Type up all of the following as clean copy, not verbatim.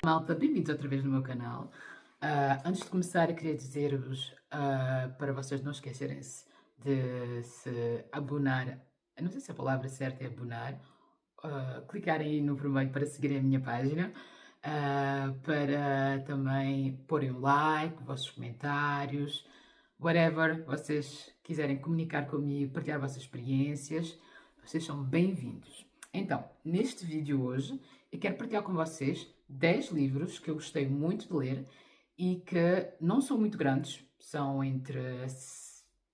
Malta, bem-vindos outra vez no meu canal. Antes de começar, eu queria dizer-vos para vocês não esquecerem-se de se abonar. Eu não sei se a palavra certa é abonar. Clicarem aí no vermelho para seguirem a minha página. Para também porem um like, vossos comentários, whatever vocês quiserem comunicar comigo, partilhar vossas experiências, vocês são bem-vindos. Então, neste vídeo hoje, eu quero partilhar com vocês 10 livros que eu gostei muito de ler e que não são muito grandes, são entre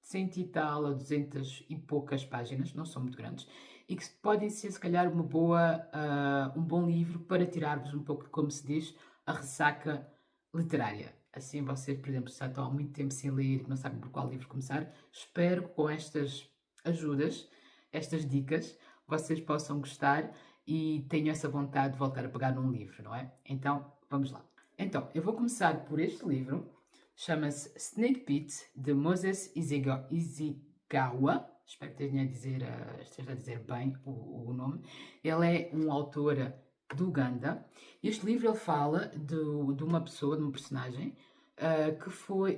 100 e tal a 200 e poucas páginas, não são muito grandes, e que podem ser, se calhar, um bom livro para tirar-vos um pouco, como se diz, a ressaca literária. Assim, vocês, por exemplo, se já estão há muito tempo sem ler e não sabem por qual livro começar, espero que com estas ajudas, estas dicas, vocês possam gostar e tenham essa vontade de voltar a pegar num livro, não é? Então, vamos lá. Então, eu vou começar por este livro, chama-se Snake Pit, de Moses Isigawa. Espero que esteja a dizer bem o nome. Ele é um autor de Uganda. Este livro ele fala de uma pessoa, de um personagem,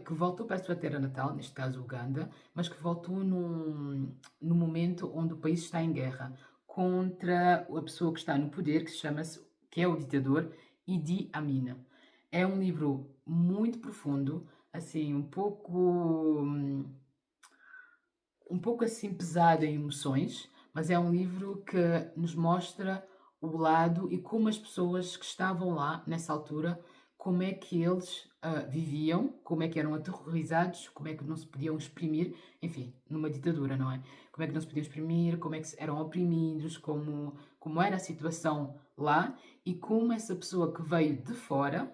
que voltou para a sua terra natal, neste caso Uganda, mas que voltou num momento onde o país está em guerra contra a pessoa que está no poder, que é o ditador Idi Amin. É um livro muito profundo, assim, um pouco assim pesado em emoções, mas é um livro que nos mostra o lado e como as pessoas que estavam lá nessa altura, como é que eles viviam, como é que eram aterrorizados, como é que não se podiam exprimir, enfim, numa ditadura, não é? Como é que não se podiam exprimir, como é que eram oprimidos, como era a situação lá e como essa pessoa que veio de fora,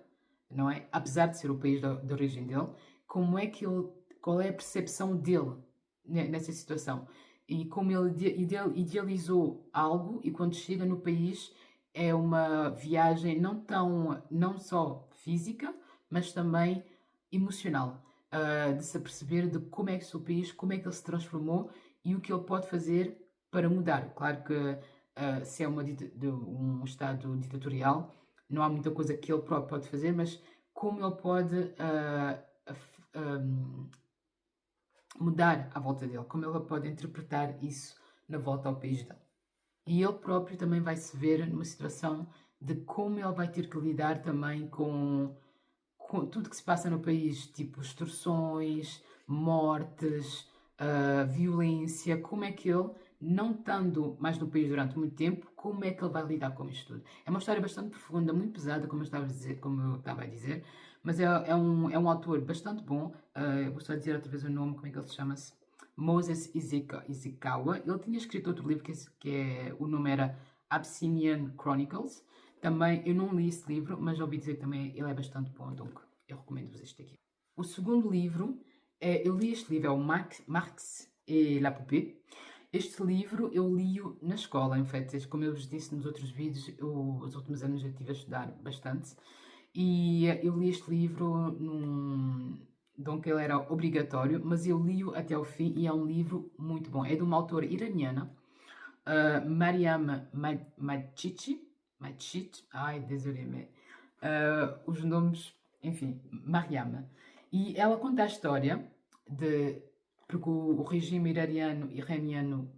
não é? Apesar de ser o país de origem dele, qual é a percepção dele nessa situação e como ele idealizou algo e quando chega no país é uma viagem não só física, mas também emocional, de se aperceber de como é que o seu país, como é que ele se transformou e o que ele pode fazer para mudar. Claro que se é um Estado ditatorial, não há muita coisa que ele próprio pode fazer, mas como ele pode mudar à volta dele, como ele pode interpretar isso na volta ao país dele. E ele próprio também vai se ver numa situação de como ele vai ter que lidar também com tudo que se passa no país, tipo extorsões, mortes, violência, como é que ele, não estando mais no país durante muito tempo, como é que ele vai lidar com isto tudo. É uma história bastante profunda, muito pesada, como eu estava a dizer, mas é um autor bastante bom. Eu vou só dizer outra vez o nome, como é que ele se chama-se? Moses Isigawa. Ele tinha escrito outro livro o nome era Abyssinian Chronicles. Também, eu não li esse livro, mas ouvi dizer que também ele é bastante bom, então eu recomendo-vos este aqui. O segundo livro, eu li este livro, é o Marx et la Poupée. Este livro eu li-o na escola, em fait, como eu vos disse nos outros vídeos, os últimos anos eu estive a estudar bastante e eu li este livro donc ele era obrigatório, mas eu li-o até ao fim e é um livro muito bom. É de uma autora iraniana, Mariam Madchichi, ai, désolé, mas os nomes, enfim, Mariam. E ela conta a história porque o regime iraniano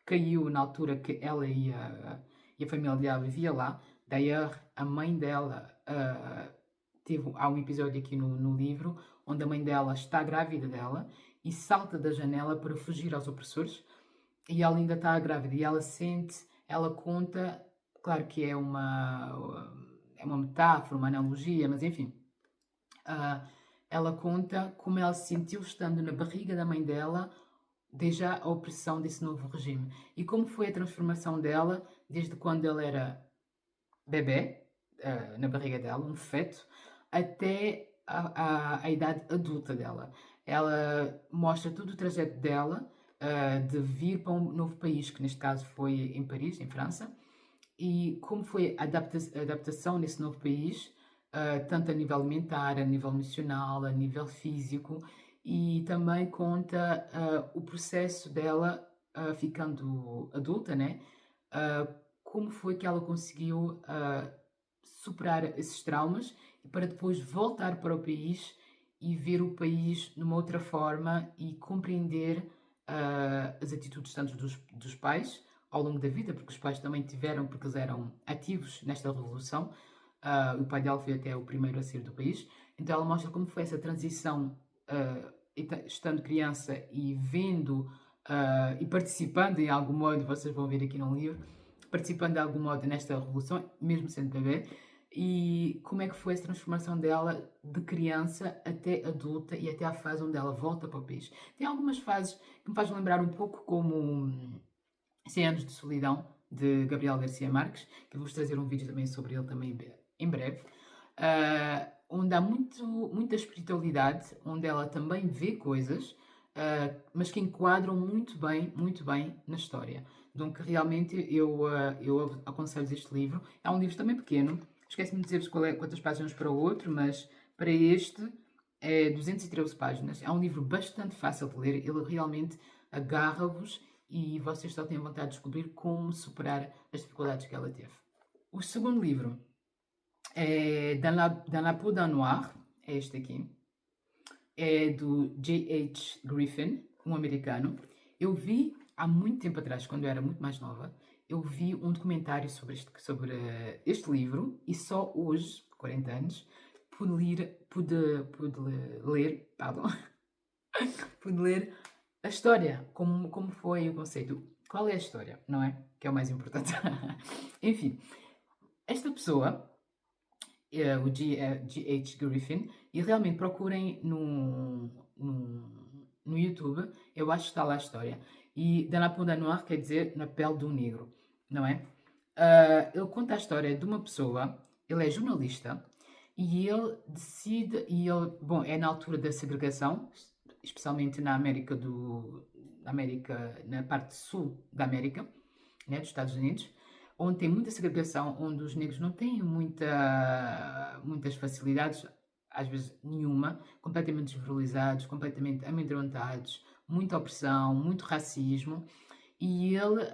caiu na altura que ela e a família dela vivia lá. D'ailleurs, a mãe dela, há um episódio aqui no livro, onde a mãe dela está grávida dela e salta da janela para fugir aos opressores. E ela ainda está grávida e ela conta, claro que é uma metáfora, uma analogia, mas enfim, ela conta como ela se sentiu estando na barriga da mãe dela desde a opressão desse novo regime e como foi a transformação dela desde quando ela era bebê, na barriga dela, um feto, até a idade adulta dela. Ela mostra todo o trajeto dela, de vir para um novo país, que neste caso foi em Paris, em França, e como foi a adaptação nesse novo país, tanto a nível alimentar, a nível emocional, a nível físico, e também conta o processo dela ficando adulta, né? ah, como foi que ela conseguiu superar esses traumas e para depois voltar para o país e ver o país numa outra forma e compreender as atitudes tanto dos pais ao longo da vida, porque os pais também tiveram, porque eles eram ativos nesta revolução. O pai dela foi até o primeiro a sair do país. Então ela mostra como foi essa transição, estando criança e vendo e participando em algum modo, vocês vão ver aqui no livro, participando de algum modo nesta revolução, mesmo sendo bebê, e como é que foi essa transformação dela de criança até adulta e até à fase onde ela volta para o país. Tem algumas fases que me fazem lembrar um pouco como 100 anos de solidão, de Gabriel Garcia Marques, que eu vou-vos trazer um vídeo também sobre ele também em breve, onde há muita espiritualidade, onde ela também vê coisas, mas que enquadram muito bem na história. Então, que realmente eu aconselho este livro. É um livro também pequeno, esqueci-me de dizer-vos quantas páginas para o outro, mas para este é 213 páginas. É um livro bastante fácil de ler, ele realmente agarra-vos e vocês só têm vontade de descobrir como superar as dificuldades que ela teve. O segundo livro é Dans la peau d'un noir, é este aqui. É do J.H. Griffin, um americano. Eu vi há muito tempo atrás, quando eu era muito mais nova, eu vi um documentário sobre este livro e só hoje, 40 anos, pude ler, pardon, pude ler a história, como foi o conceito. Qual é a história, não é? Que é o mais importante. Enfim, esta pessoa, o G.H. Griffin, e realmente procurem no YouTube, eu acho que está lá a história. E Dans la peau d'un noir quer dizer na pele do negro, não é? Ele conta a história de uma pessoa, ele é jornalista, e ele decide, bom, é na altura da segregação, especialmente na na parte sul da América, né, dos Estados Unidos, onde tem muita segregação, onde os negros não têm muitas facilidades, às vezes nenhuma, completamente desvalorizados, completamente amedrontados, muita opressão, muito racismo, e ele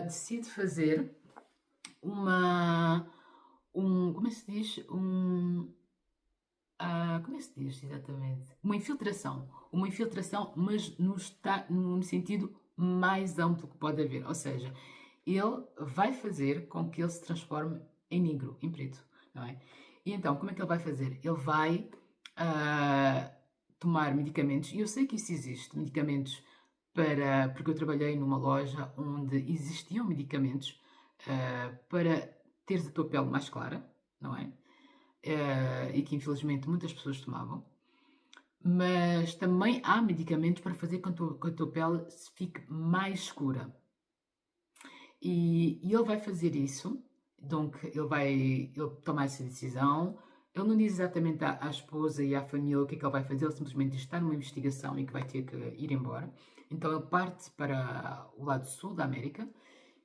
decide fazer como é que se diz? Como é que se diz exatamente? Uma infiltração, mas no sentido mais amplo que pode haver. Ou seja, ele vai fazer com que ele se transforme em negro, em preto, não é? E então, como é que ele vai fazer? Ele vai tomar medicamentos, e eu sei que isso existe, medicamentos porque eu trabalhei numa loja onde existiam medicamentos para teres a tua pele mais clara, não é? E que infelizmente muitas pessoas tomavam, mas também há medicamentos para fazer com que a tua pele fique mais escura. E ele vai fazer isso, então ele toma essa decisão. Ele não diz exatamente à esposa e à família o que é que ele vai fazer, ele simplesmente diz que está numa investigação e que vai ter que ir embora. Então ele parte para o lado sul da América,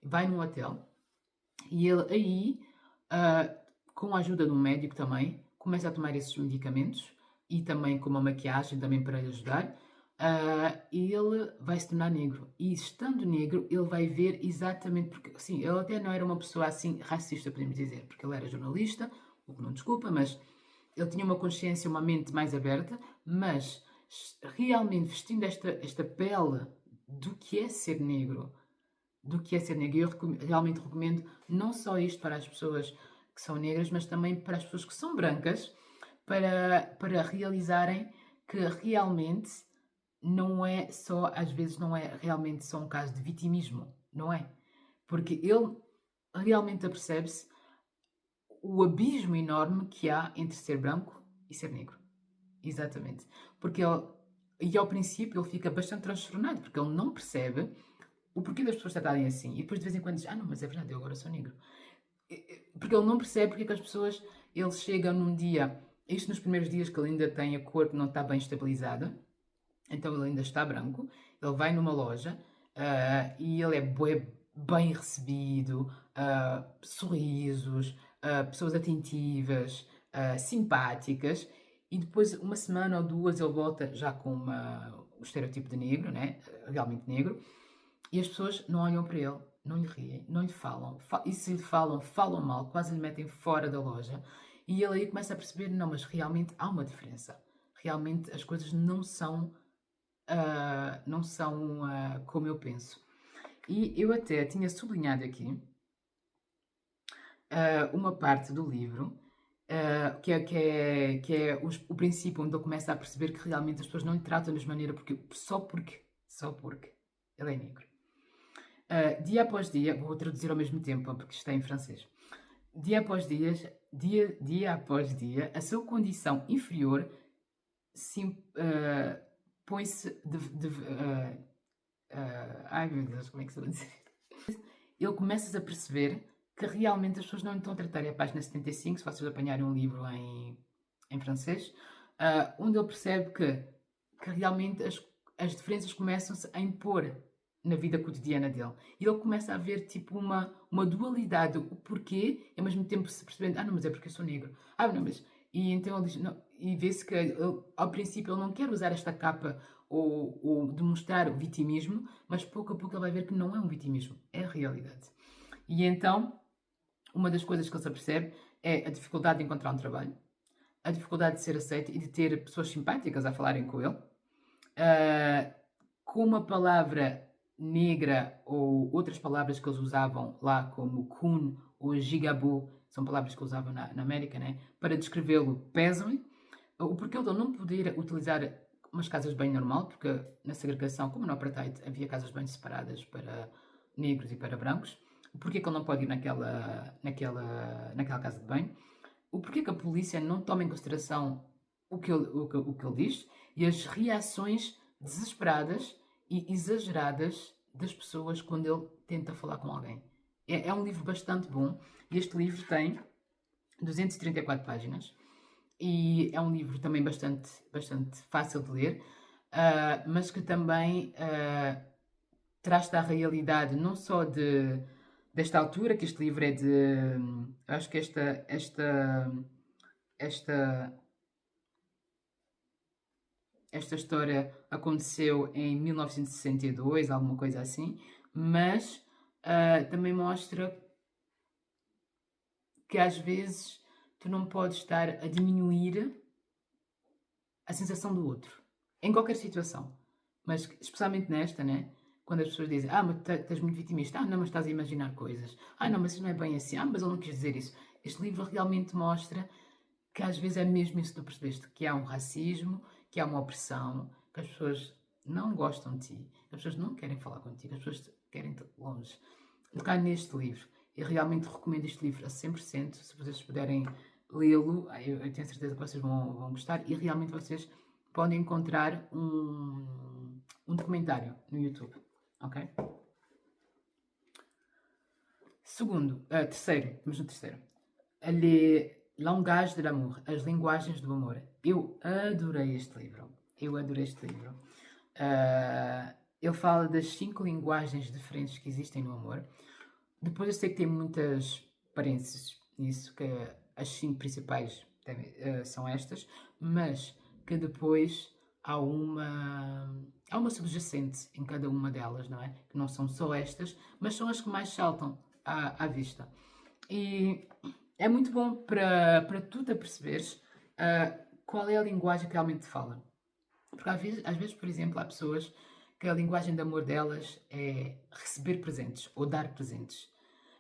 vai num hotel e ele aí, com a ajuda de um médico também, começa a tomar esses medicamentos e também com uma maquiagem também para lhe ajudar. E ele vai se tornar negro. E estando negro, ele vai ver exatamente. Porque, assim, ele até não era uma pessoa assim racista, podemos dizer, porque ele era jornalista, o que não desculpa, mas ele tinha uma consciência, uma mente mais aberta, mas realmente vestindo esta pele do que é ser negro, e eu realmente recomendo não só isto para as pessoas que são negras, mas também para as pessoas que são brancas, para realizarem que realmente não é só, às vezes não é realmente só um caso de vitimismo, não é? Porque ele realmente apercebe-se o abismo enorme que há entre ser branco e ser negro. Exatamente. E ao princípio ele fica bastante transtornado, porque ele não percebe o porquê das pessoas tratarem assim. E depois de vez em quando diz, não, mas é verdade, eu agora sou negro. Porque ele não percebe porque é que as pessoas, ele chega num dia, isto nos primeiros dias que ele ainda tem a cor que não está bem estabilizada, então ele ainda está branco, ele vai numa loja e ele é bem recebido, sorrisos, pessoas atentivas, simpáticas, e depois uma semana ou duas ele volta já com o estereotipo de negro, né? Realmente negro, E as pessoas não olham para ele, não lhe riem, não lhe falam. E se lhe falam, falam mal, quase lhe metem fora da loja. E ele aí começa a perceber, não, mas realmente há uma diferença. Realmente as coisas não são como eu penso. E eu até tinha sublinhado aqui uma parte do livro que é o princípio onde ele começa a perceber que realmente as pessoas não lhe tratam da mesma maneira só porque ele é negro. Dia após dia, vou traduzir ao mesmo tempo porque está em francês. Dia após dia após dia, a sua condição inferior põe-se ai meu Deus, como é que se vai dizer? Ele começa a perceber que realmente as pessoas não estão a tratar. É a página 75, se vocês apanharem um livro em francês, onde ele percebe que realmente as diferenças começam-se a impor na vida cotidiana dele. E ele começa a ver tipo uma dualidade, o porquê, e ao mesmo tempo se percebendo, não, mas é porque eu sou negro. Não, mas... E então ele diz, não, e vê-se que ele, ao princípio ele não quer usar esta capa ou demonstrar o vitimismo, mas pouco a pouco ele vai ver que não é um vitimismo, é a realidade. E então, uma das coisas que ele se apercebe é a dificuldade de encontrar um trabalho, a dificuldade de ser aceito e de ter pessoas simpáticas a falarem com ele, com uma palavra negra ou outras palavras que eles usavam lá, como coon ou gigaboo, são palavras que usavam na América, né? Para descrevê-lo, pesam-lhe. O porquê de ele não poder utilizar umas casas de banho normal, porque na segregação, como no apartheid, havia casas de banho separadas para negros e para brancos. O porquê que ele não pode ir naquela casa de banho. O porquê que a polícia não toma em consideração o que ele diz e as reações desesperadas e exageradas das pessoas quando ele tenta falar com alguém. É um livro bastante bom e este livro tem 234 páginas e é um livro também bastante, bastante fácil de ler, mas que também traz-te a realidade não só desta altura, que este livro é de... Acho que esta história aconteceu em 1962, alguma coisa assim, mas também mostra que às vezes tu não podes estar a diminuir a sensação do outro, em qualquer situação, mas especialmente nesta, né? Quando as pessoas dizem, mas estás muito vitimista, não, mas estás a imaginar coisas, não, mas isso não é bem assim, mas ele não quis dizer isso. Este livro realmente mostra que às vezes é mesmo isso que tu percebeste, que há um racismo, que há uma opressão, que as pessoas não gostam de ti, as pessoas não querem falar contigo, as pessoas querem-te longe. Tocar neste livro. Eu realmente recomendo este livro a 100%, se vocês puderem lê-lo, eu tenho certeza que vocês vão gostar e realmente vocês podem encontrar um documentário no YouTube, ok? Terceiro, mas no terceiro. Les langages de l'amour, as linguagens do amor. Eu adorei este livro. Ele fala das 5 linguagens diferentes que existem no amor. Depois eu sei que tem muitas parênteses nisso, que as 5 principais são estas, mas que depois há uma subjacente em cada uma delas, não é? Que não são só estas, mas são as que mais saltam à vista. E é muito bom para tu te perceberes qual é a linguagem que realmente te fala. Porque às vezes, por exemplo, há pessoas que a linguagem de amor delas é receber presentes ou dar presentes.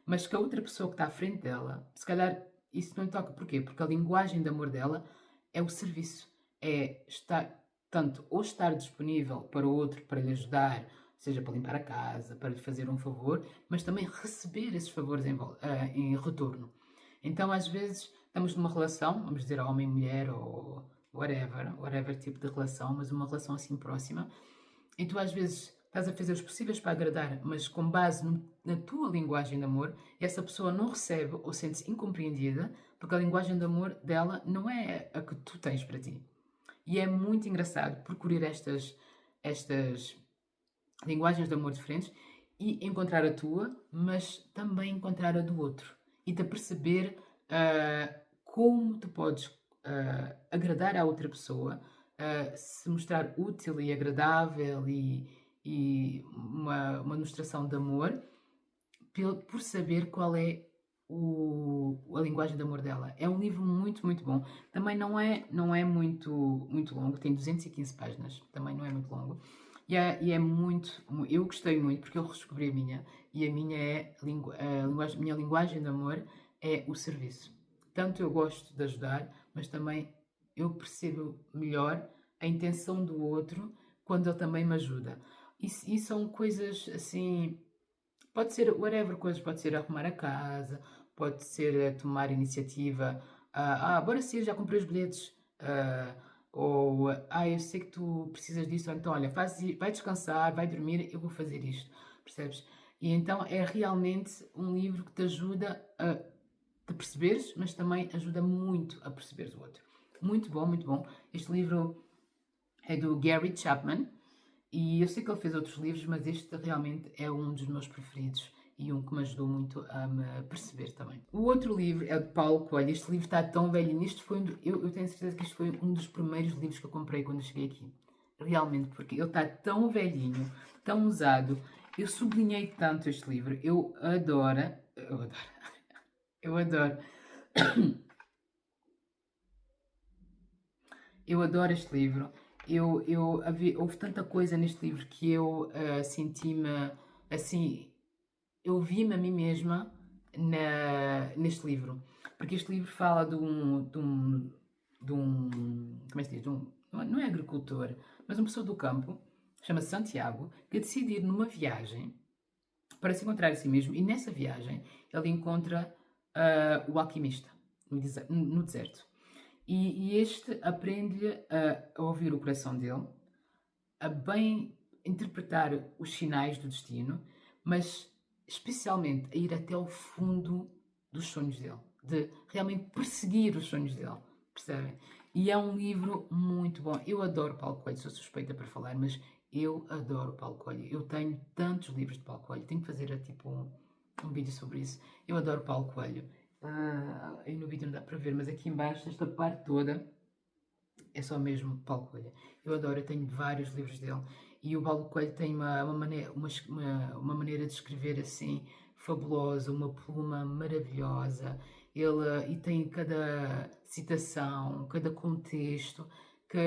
Mas que a outra pessoa que está à frente dela, se calhar isso não lhe toca. Porquê? Porque a linguagem de amor dela é o serviço. É estar disponível para o outro, para lhe ajudar, seja para limpar a casa, para lhe fazer um favor, mas também receber esses favores em retorno. Então, às vezes, estamos numa relação, vamos dizer homem-mulher ou whatever tipo de relação, mas uma relação assim próxima, e tu às vezes estás a fazer os possíveis para agradar, mas com base na tua linguagem de amor, essa pessoa não recebe ou sente-se incompreendida porque a linguagem de amor dela não é a que tu tens para ti. E é muito engraçado procurar estas linguagens de amor diferentes e encontrar a tua, mas também encontrar a do outro. E te perceber como tu podes agradar à outra pessoa, se mostrar útil e agradável e uma demonstração de amor por saber qual é a linguagem de amor dela. É um livro muito, muito bom. Também não é muito, muito longo, tem 215 páginas, também não é muito longo. E é muito, eu gostei muito porque eu redescobri a minha, e a minha é a minha linguagem de amor é o serviço. Tanto eu gosto de ajudar, mas também eu percebo melhor a intenção do outro quando ele também me ajuda. E são coisas assim, pode ser whatever coisas, pode ser arrumar a casa, pode ser tomar iniciativa, bora sair, já comprei os bilhetes, ou eu sei que tu precisas disso, ou então olha, vai descansar, vai dormir, eu vou fazer isto, percebes? E então é realmente um livro que te ajuda a te perceberes, mas também ajuda muito a perceberes o outro. Muito bom, muito bom. Este livro é do Gary Chapman e eu sei que ele fez outros livros, mas este realmente é um dos meus preferidos e um que me ajudou muito a me perceber também. O outro livro é de Paulo Coelho. Este livro está tão velhinho. Eu tenho certeza que isto foi um dos primeiros livros que eu comprei quando eu cheguei aqui. Realmente, porque ele está tão velhinho, tão usado. Eu sublinhei tanto este livro. Eu adoro. Eu adoro. Eu adoro este livro. Houve tanta coisa neste livro que eu senti-me assim. Eu vi-me a mim mesma neste livro. Porque este livro fala como é que se diz? Não é agricultor, mas uma pessoa do campo, chama-se Santiago, que decide ir numa viagem para se encontrar a si mesmo. E nessa viagem ele encontra o alquimista no deserto. E este aprende-lhe a ouvir o coração dele, a bem interpretar os sinais do destino, mas especialmente a ir até ao fundo dos sonhos dele, de realmente perseguir os sonhos dele, percebem? E é um livro muito bom. Eu adoro Paulo Coelho, sou suspeita para falar, mas eu adoro Paulo Coelho. Eu tenho tantos livros de Paulo Coelho, tenho que fazer tipo um vídeo sobre isso. Eu adoro Paulo Coelho. Aí no vídeo não dá para ver, mas aqui embaixo, esta parte toda, é só mesmo Paulo Coelho. Eu adoro, eu tenho vários livros dele. E o Paulo Coelho tem uma maneira de escrever assim fabulosa, uma pluma maravilhosa. E tem cada citação, cada contexto que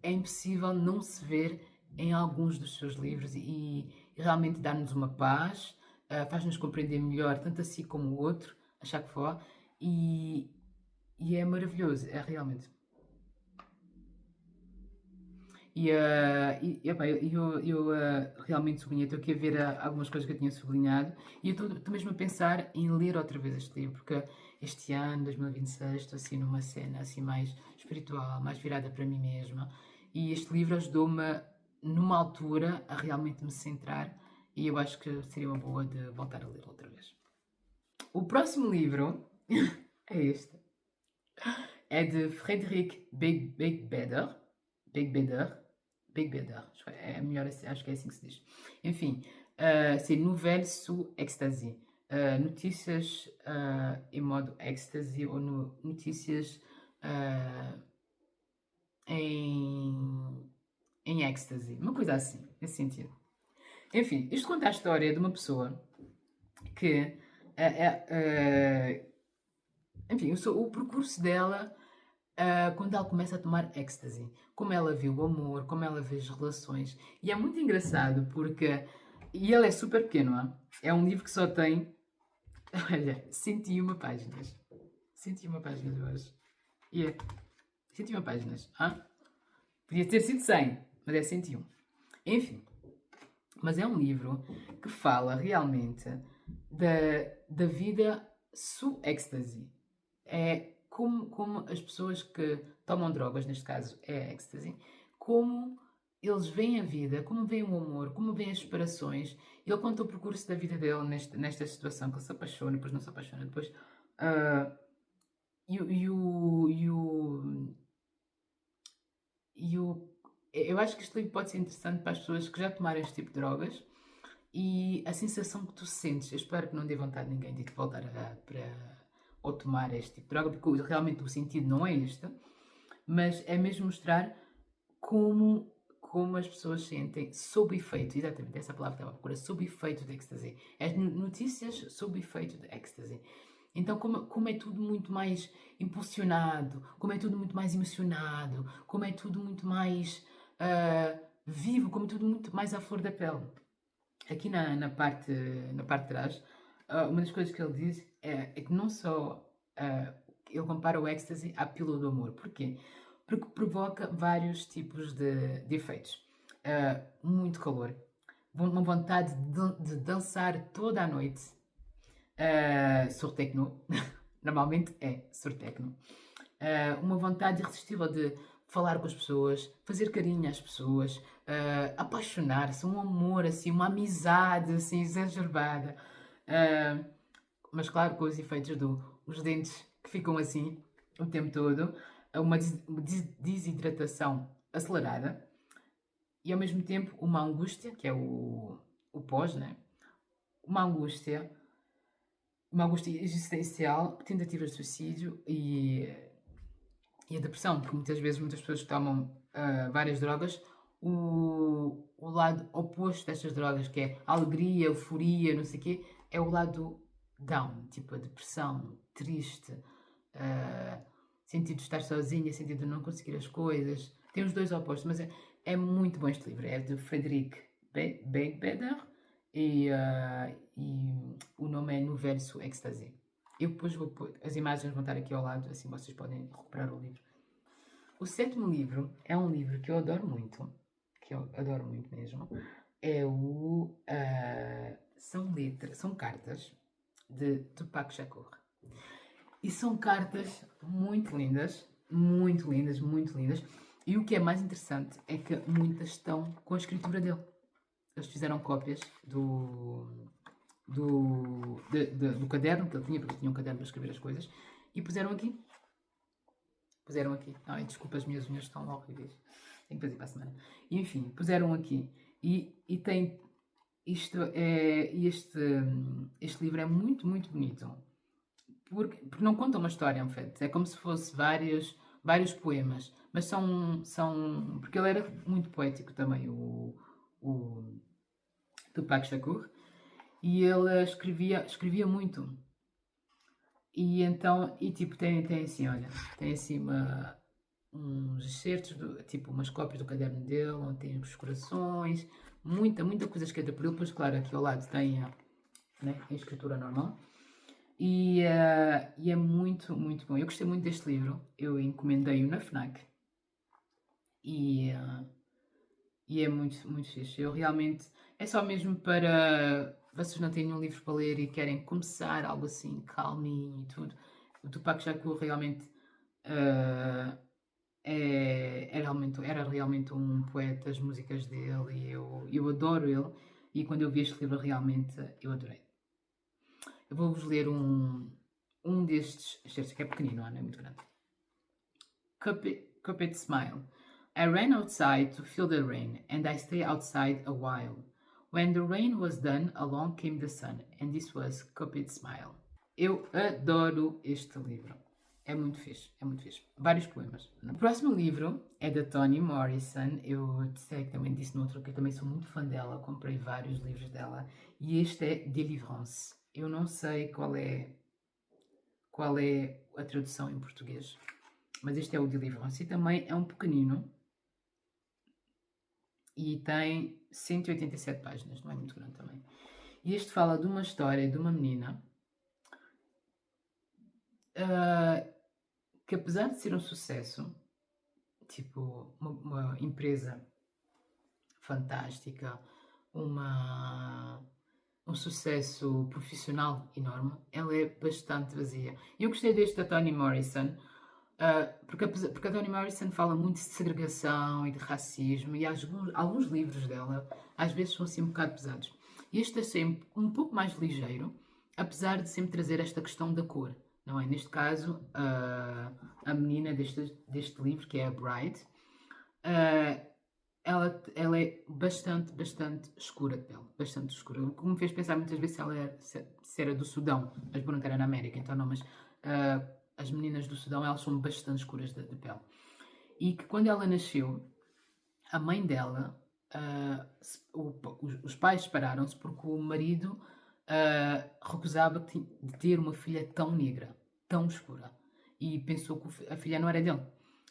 é impossível não se ver em alguns dos seus livros e realmente dá-nos uma paz, faz-nos compreender melhor tanto a si como o outro, a chaque fois, e é maravilhoso, é realmente. Eu realmente sublinhei, estou aqui a ver algumas coisas que eu tinha sublinhado e eu estou mesmo a pensar em ler outra vez este livro, porque este ano, 2026, estou assim numa cena assim mais espiritual, mais virada para mim mesma, e este livro ajudou-me numa altura a realmente me centrar e eu acho que seria uma boa de voltar a ler outra vez. O próximo livro é este. É de Frédéric Beigbeder. Beigbeder, é melhor assim, acho que é assim que se diz. Enfim, c'est Nouvelles sous Ecstasy. Notícias em modo ecstasy ou notícias em ecstasy. Uma coisa assim, nesse sentido. Enfim, isto conta a história de uma pessoa que enfim, o percurso dela quando ela começa a tomar ecstasy, como ela vê o amor, como ela vê as relações. E é muito engraçado porque. E ele é super pequeno, é um livro que só tem. Olha, 101 páginas. 101 páginas, eu acho. E é 101 páginas. Podia ter sido 100, mas é 101. Enfim. Mas é um livro que fala realmente da vida sub ecstasy. É como as pessoas que tomam drogas, neste caso é ecstasy, como eles veem a vida, como veem o amor, como veem as separações. Ele conta o percurso da vida dele nesta situação, que ele se apaixona, depois não se apaixona, depois... eu acho que este livro pode ser interessante para as pessoas que já tomaram este tipo de drogas e a sensação que tu sentes. Eu espero que não dê vontade a ninguém de te voltar ou tomar este tipo de droga, porque realmente o sentido não é este, mas é mesmo mostrar como como as pessoas sentem sob efeito, exatamente essa palavra que estava a procurar, sob efeito de ecstasy. As notícias sob efeito de ecstasy. Então, como é tudo muito mais impulsionado, como é tudo muito mais emocionado, como é tudo muito mais vivo, como é tudo muito mais à flor da pele. Aqui na parte de trás, uma das coisas que ele diz é que não só ele compara o ecstasy à pílula do amor. Porquê? Porque provoca vários tipos de efeitos. Muito calor, uma vontade de dançar toda a noite, sur techno, normalmente é sur techno, uma vontade irresistível de falar com as pessoas, fazer carinho às pessoas, apaixonar-se, um amor assim, uma amizade assim exacerbada. Mas claro, com os efeitos os dentes que ficam assim o tempo todo, uma desidratação acelerada e ao mesmo tempo uma angústia, que é o pós, né? Uma angústia existencial, tentativas de suicídio e a depressão, porque muitas vezes muitas pessoas que tomam várias drogas, o lado oposto destas drogas, que é a alegria, a euforia, não sei o quê, é o lado down, tipo a depressão, triste, sentido de estar sozinha, sentido de não conseguir as coisas. Tem os dois opostos, mas é muito bom este livro. É de Frederic Beigbeder e o nome é No Verso Ecstasy. Eu depois vou pôr, as imagens vão estar aqui ao lado, assim vocês podem recuperar o livro. O sétimo livro é um livro que eu adoro muito mesmo. É o são cartas de Tupac Shakur. E são cartas muito lindas, muito lindas, muito lindas. E o que é mais interessante é que muitas estão com a escritura dele. Eles fizeram cópias do caderno que ele tinha, porque ele tinha um caderno para escrever as coisas, e puseram aqui. Ai, desculpa, as minhas unhas estão horríveis. Tenho que fazer para a semana. E, enfim, puseram aqui. E tem este livro é muito, muito bonito. Porque não conta uma história, em fait. É como se fosse vários poemas. Mas são... Porque ele era muito poético também, o Tupac Shakur. E ele escrevia muito. E então, tipo, tem assim, olha, tem assim uns excertos, tipo, umas cópias do caderno dele, onde tem os corações, muita coisa escrita por ele. Depois, claro, aqui ao lado tem né, a escritura normal. E é muito, muito bom. Eu gostei muito deste livro. Eu encomendei-o na FNAC. E é muito, muito fixe. Eu realmente... É só mesmo para... Vocês não têm nenhum livro para ler e querem começar algo assim, calminho e tudo. O Tupac Shakur realmente... era realmente um poeta, as músicas dele, e eu adoro ele. E quando eu vi este livro, realmente, eu adorei. Eu vou-vos ler um destes excertos, que é pequenino, não é muito grande. Cupid Smile. I ran outside to feel the rain, and I stayed outside a while. When the rain was done, along came the sun, and this was Cupid Smile. Eu adoro este livro. É muito fixe, é muito fixe. Vários poemas. O próximo livro é da Toni Morrison. Eu sei que também disse no outro que eu também sou muito fã dela. Comprei vários livros dela. E este é Deliverance. Eu não sei qual é a tradução em português, mas este é o Deliverance. E também é um pequenino. E tem 187 páginas, não é muito grande também. E este fala de uma história de uma menina que, apesar de ser um sucesso, tipo uma empresa fantástica, um sucesso profissional enorme, ela é bastante vazia. Eu gostei deste da Toni Morrison, porque a Toni Morrison fala muito de segregação e de racismo, e alguns livros dela às vezes são assim um bocado pesados. Este é sempre um pouco mais ligeiro, apesar de sempre trazer esta questão da cor, não é? Neste caso, a menina deste livro, que é a Bride, ela é bastante escura de pele, bastante escura, o que me fez pensar muitas vezes se era do Sudão, mas pronto, era na América, então não, mas as meninas do Sudão, elas são bastante escuras de pele. E que quando ela nasceu, a mãe dela, os pais separaram-se porque o marido recusava de ter uma filha tão negra, tão escura. E pensou que a filha não era dele.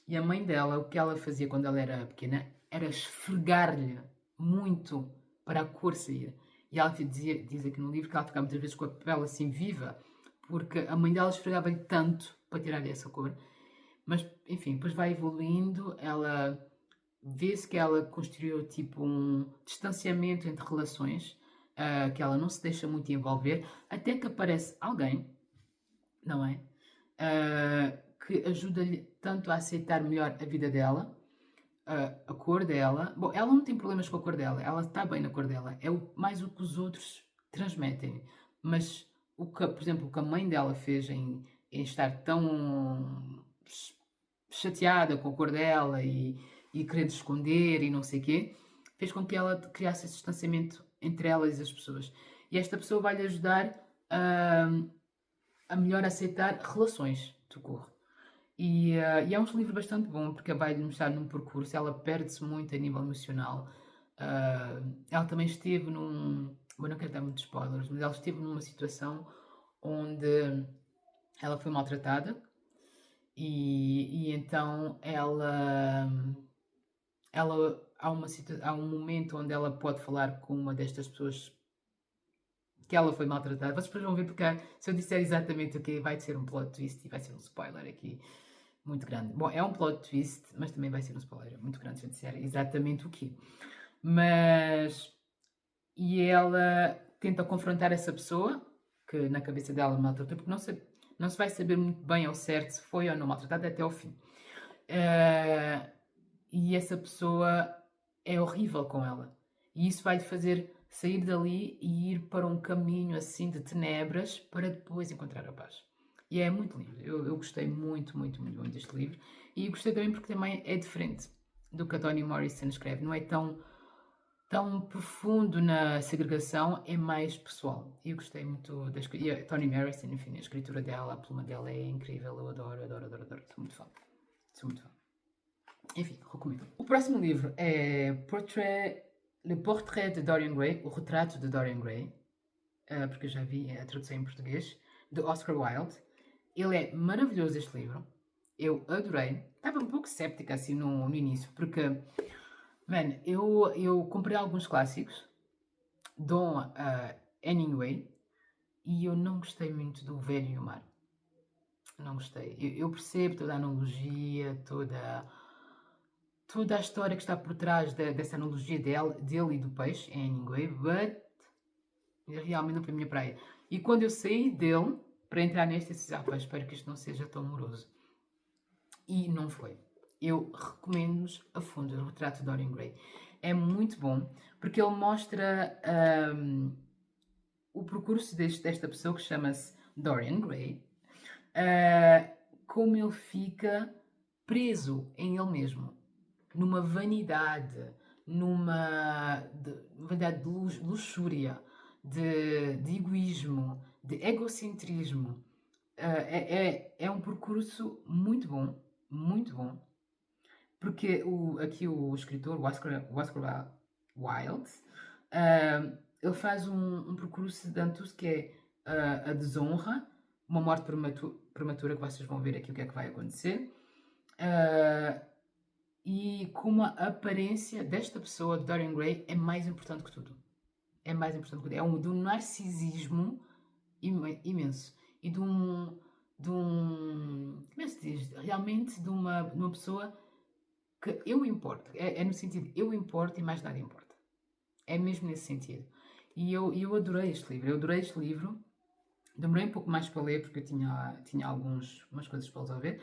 E a mãe dela, o que ela fazia quando ela era pequena, era esfregar-lhe muito para a cor sair. E ela diz aqui no livro que ela ficava muitas vezes com a pele assim viva, porque a mãe dela esfregava-lhe tanto para tirar essa cor. Mas, enfim, depois vai evoluindo, ela vê-se que ela construiu tipo um distanciamento entre relações, que ela não se deixa muito envolver, até que aparece alguém, não é? Que ajuda-lhe tanto a aceitar melhor a vida dela, a cor dela. Bom, ela não tem problemas com a cor dela, ela está bem na cor dela, é mais o que os outros transmetem. Mas, por exemplo, o que a mãe dela fez em estar tão chateada com a cor dela e querer esconder e não sei o quê, fez com que ela criasse esse distanciamento entre elas e as pessoas. E esta pessoa vai-lhe ajudar a melhor aceitar relações, socorro. E é um livro bastante bom, porque vai-lhe mostrar num percurso, ela perde-se muito a nível emocional. Ela também esteve num... Bom, não quero dar muitos spoilers, mas ela esteve numa situação onde ela foi maltratada e então ela há um momento onde ela pode falar com uma destas pessoas que ela foi maltratada. Vocês depois vão ver, porque se eu disser exatamente o que vai ser um plot twist e vai ser um spoiler aqui muito grande. Bom, é um plot twist, mas também vai ser um spoiler muito grande se eu disser exatamente o que. Mas... E ela tenta confrontar essa pessoa, que na cabeça dela maltratou, porque não se vai saber muito bem ao certo se foi ou não maltratada até ao fim. E essa pessoa é horrível com ela. E isso vai-lhe fazer sair dali e ir para um caminho assim de tenebras para depois encontrar a paz. E é muito lindo. Eu gostei muito, muito, muito, muito deste livro. E gostei também porque também é diferente do que a Toni Morrison escreve. Não é tão profundo na segregação, é mais pessoal. E eu gostei muito da escrita. E a Toni Morrison, enfim, a escritura dela, a pluma dela é incrível. Eu adoro, adoro, adoro, adoro. Sou muito fã. Sou muito fã. Enfim, recomendo. O próximo livro é Le Portrait de Dorian Gray, o retrato de Dorian Gray, porque eu já vi a tradução em português, de Oscar Wilde. Ele é maravilhoso, este livro. Eu adorei. Estava um pouco céptica assim no início, porque, man, eu comprei alguns clássicos, Dom Hemingway, e eu não gostei muito do Velho e o Mar. Não gostei. Eu percebo toda a analogia, toda a história que está por trás dessa analogia dele e do peixe, em Hemingway, but realmente não foi a minha praia. E quando eu saí dele, para entrar neste, eu disse, espero que isto não seja tão amoroso. E não foi. Eu recomendo-vos a fundo o retrato de Dorian Gray. É muito bom, porque ele mostra o percurso desta pessoa que chama-se Dorian Gray, como ele fica preso em ele mesmo, numa vanidade, vanidade de luxúria, de egoísmo, de egocentrismo. É um percurso muito bom, porque aqui o escritor, o Oscar Wilde, ele faz um percurso de Dantus que é a desonra, uma morte prematura, que vocês vão ver aqui o que é que vai acontecer, e como a aparência desta pessoa, de Dorian Gray, é mais importante que tudo. É mais importante que tudo. É de um narcisismo imenso. E de um como é que se diz? Realmente de uma pessoa que eu importo. É no sentido, eu importo e mais nada importa. É mesmo nesse sentido. E eu adorei este livro. Eu adorei este livro. Demorei um pouco mais para ler, porque eu tinha umas coisas para resolver.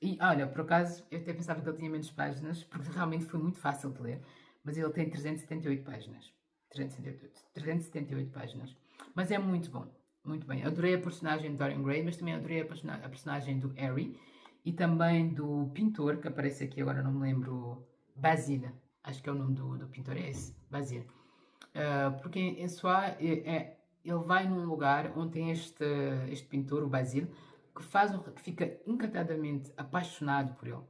E olha, por acaso, eu até pensava que ele tinha menos páginas, porque realmente foi muito fácil de ler. Mas ele tem 378 páginas. 378 páginas. Mas é muito bom. Muito bem. Adorei a personagem de Dorian Gray, mas também adorei a personagem do Harry. E também do pintor, que aparece aqui, agora não me lembro, Basile. Acho que é o nome do pintor, é esse, Basile. Porque em Soa, ele vai num lugar onde tem este pintor, o Basile, que fica encantadamente apaixonado por ele.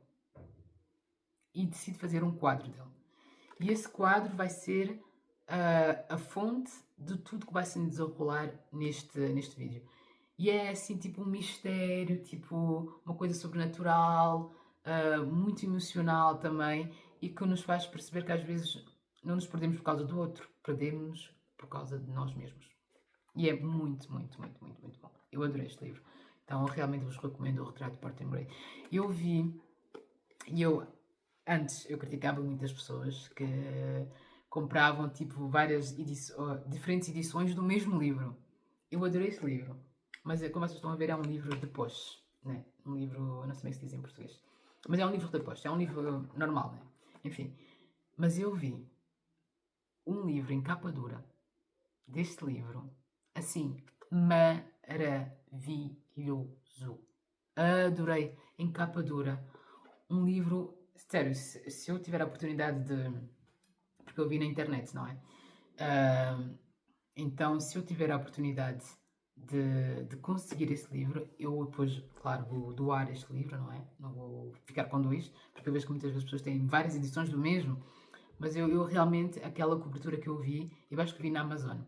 E decide fazer um quadro dele. E esse quadro vai ser a fonte de tudo que vai se desenrolar neste vídeo. E é assim, tipo um mistério, tipo uma coisa sobrenatural, muito emocional também, e que nos faz perceber que às vezes não nos perdemos por causa do outro, perdemos por causa de nós mesmos. E é muito, muito, muito, muito, muito bom. Eu adorei este livro. Então, realmente vos recomendo o Retrato de Dorian Gray. Eu vi, e antes eu criticava muitas pessoas que compravam tipo várias diferentes edições do mesmo livro. Eu adorei esse livro, mas como vocês estão a ver é um livro de post, né? Um livro, eu não sei como é que se diz em português, mas é um livro de post, é um livro normal, né? Enfim, mas eu vi um livro em capa dura deste livro, assim, maravilhoso. Adorei, em capa dura. Um livro, sério, se eu tiver a oportunidade de. Porque eu vi na internet, não é? Então, se eu tiver a oportunidade de conseguir esse livro, eu depois, claro, vou doar este livro, não é? Não vou ficar com dois, porque eu vejo que muitas vezes as pessoas têm várias edições do mesmo, mas eu realmente, aquela cobertura que eu vi, eu acho que vi na Amazon,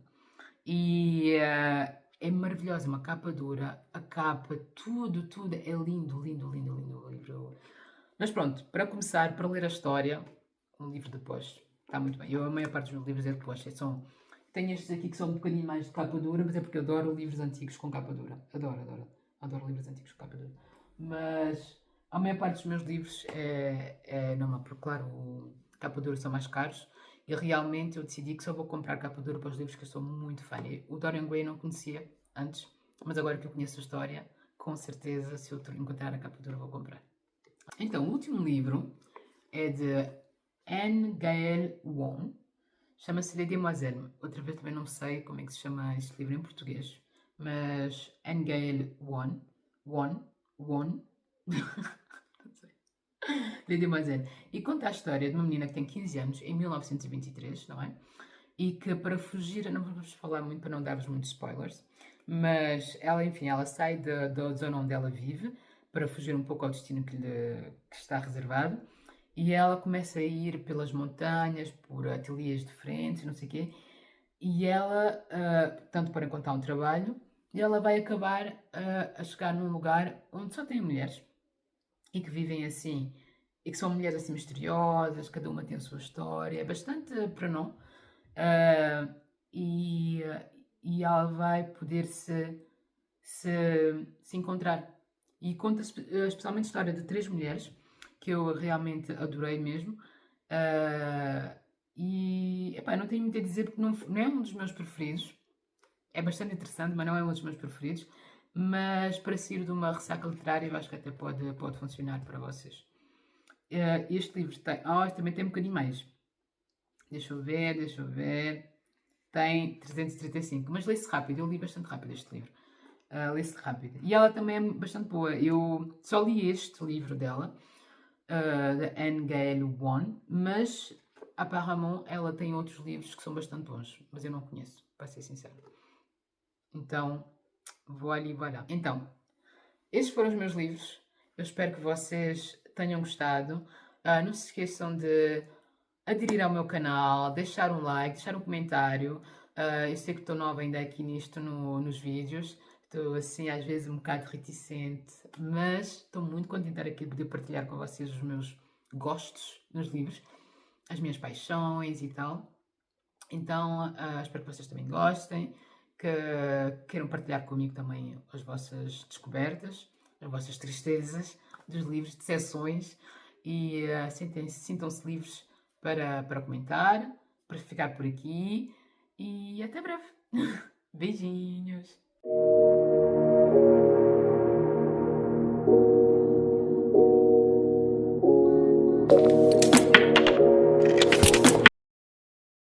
e é maravilhosa, uma capa dura, a capa, tudo é lindo, lindo, lindo, lindo o livro. Mas pronto, para começar, para ler a história, um livro de post, está muito bem. A maior parte dos meus livros é de post, tenho estes aqui que são um bocadinho mais de capa dura, mas é porque eu adoro livros antigos com capa dura. Adoro livros antigos com capa dura. Mas a maior parte dos meus livros é normal, porque claro, capa dura são mais caros. E realmente eu decidi que só vou comprar capa dura para os livros que eu sou muito fã. O Dorian Gray não conhecia antes, mas agora que eu conheço a história, com certeza, se eu encontrar a capa dura, vou comprar. Então, o último livro é de Anne Gael Won. Chama-se Les Demoiselles. Outra vez também não sei como é que se chama este livro em português, mas Anne Gael Won. Não sei. Les Demoiselles. E conta a história de uma menina que tem 15 anos, em 1923, não é? E que para fugir, não vamos falar muito para não dar-vos muitos spoilers, mas ela, enfim, ela sai da zona onde ela vive para fugir um pouco ao destino que está reservado. E ela começa a ir pelas montanhas, por ateliês diferentes, não sei o quê. E ela, tanto para encontrar um trabalho, e ela vai acabar a chegar num lugar onde só tem mulheres. E que vivem assim, e que são mulheres assim misteriosas, cada uma tem a sua história, é bastante para não. E, e ela vai poder se encontrar. E conta especialmente a história de três mulheres, que eu realmente adorei mesmo. E epá, não tenho muito a dizer porque não é um dos meus preferidos. É bastante interessante, mas não é um dos meus preferidos. Mas para sair de uma ressaca literária, eu acho que até pode funcionar para vocês. Este livro tem. Este também tem um bocadinho mais. Deixa eu ver. Tem 335, mas lê-se rápido. Eu li bastante rápido este livro. Lê-se rápido. E ela também é bastante boa. Eu só li este livro dela, da Anne Gael Won, mas apparemment ela tem outros livros que são bastante bons, mas eu não conheço, para ser sincero. Então, voilà. Então, estes foram os meus livros. Eu espero que vocês tenham gostado. Não se esqueçam de aderir ao meu canal, deixar um like, deixar um comentário. Eu sei que estou nova ainda aqui nisto nos vídeos. Estou assim às vezes um bocado reticente, mas estou muito contente de estar aqui a poder partilhar com vocês os meus gostos nos livros, as minhas paixões e tal. Então espero que vocês também gostem, que queiram partilhar comigo também as vossas descobertas, as vossas tristezas dos livros, decepções, e sintam-se livres para comentar, para ficar por aqui, e até breve. Beijinhos!